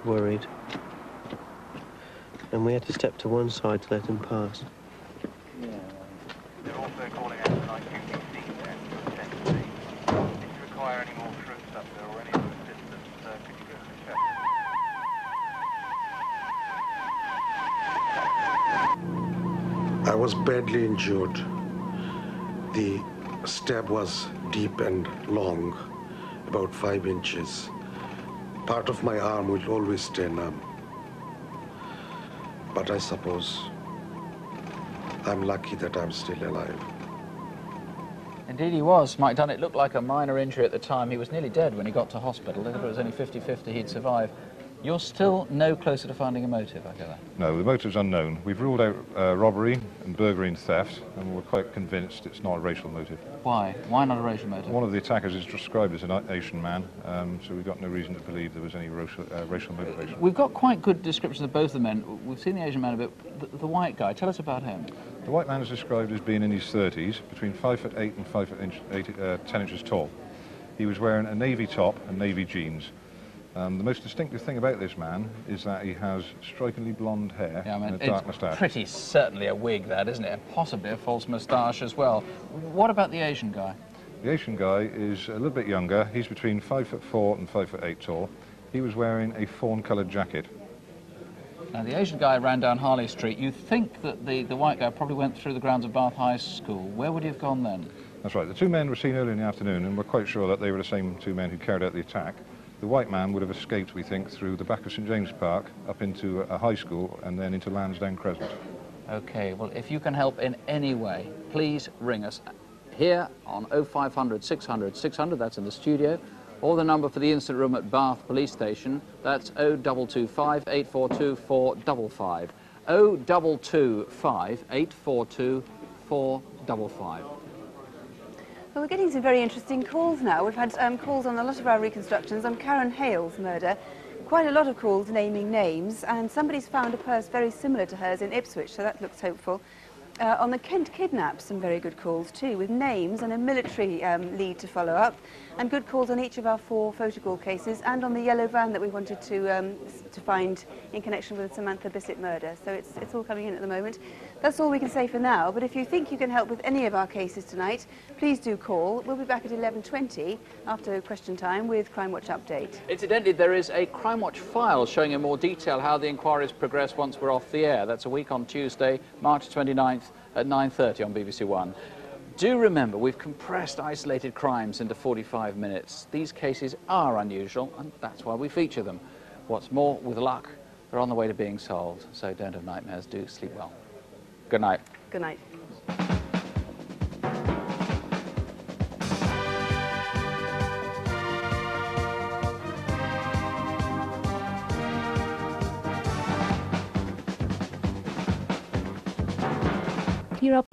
worried, and we had to step to one side to let him pass. Yeah. They're also calling out tonight QBC there, potentially. If you require any more troops up there or any other assistance, could you give us a check? I was badly injured. The stab was deep and long, about 5 inches. Part of my arm will always stay numb. But I suppose I'm lucky that I'm still alive. Indeed he was. Mike Dunnett looked like a minor injury at the time. He was nearly dead when he got to hospital. They thought it was only 50-50 he'd survive. You're still no closer to finding a motive, I gather? No, the motive's unknown. We've ruled out robbery and burglary and theft, and we're quite convinced it's not a racial motive. Why? Why not a racial motive? One of the attackers is described as an Asian man, so we've got no reason to believe there was any racial motivation. We've got quite good descriptions of both the men. We've seen the Asian man a bit. The white guy, tell us about him. The white man is described as being in his 30s, between 5'8" and 10 inches tall. He was wearing a navy top and navy jeans. The most distinctive thing about this man is that he has strikingly blonde hair and a dark moustache. Pretty certainly a wig, that, isn't it? And possibly a false moustache as well. What about the Asian guy? The Asian guy is a little bit younger. He's between 5'4" and 5'8" tall. He was wearing a fawn-coloured jacket. Now, the Asian guy ran down Harley Street. You think that the white guy probably went through the grounds of Bath High School. Where would he have gone then? That's right. The two men were seen early in the afternoon, and we're quite sure that they were the same two men who carried out the attack. The white man would have escaped, we think, through the back of St James Park, up into a high school, and then into Lansdowne Crescent. OK, well, if you can help in any way, please ring us here on 0500 600 600, that's in the studio, or the number for the incident room at Bath Police Station, that's 0225 842 455. 0225 842 455. Well, we're getting some very interesting calls now. We've had calls on a lot of our reconstructions on Karen Hale's murder. Quite a lot of calls naming names, and somebody's found a purse very similar to hers in Ipswich, so that looks hopeful. On the Kent kidnaps, some very good calls too, with names and a military lead to follow up, and good calls on each of our 4 photocall cases, and on the yellow van that we wanted to find in connection with the Samantha Bissett murder. So it's all coming in at the moment. That's all we can say for now, but if you think you can help with any of our cases tonight, please do call. We'll be back at 11:20 after question time with Crimewatch Update. Incidentally, there is a Crimewatch file showing in more detail how the inquiries progress once we're off the air. That's a week on Tuesday, March 29th at 9:30 on BBC One. Do remember, we've compressed isolated crimes into 45 minutes. These cases are unusual, and that's why we feature them. What's more, with luck, they're on the way to being solved. So don't have nightmares, do sleep well. Good night. Good night. You're up.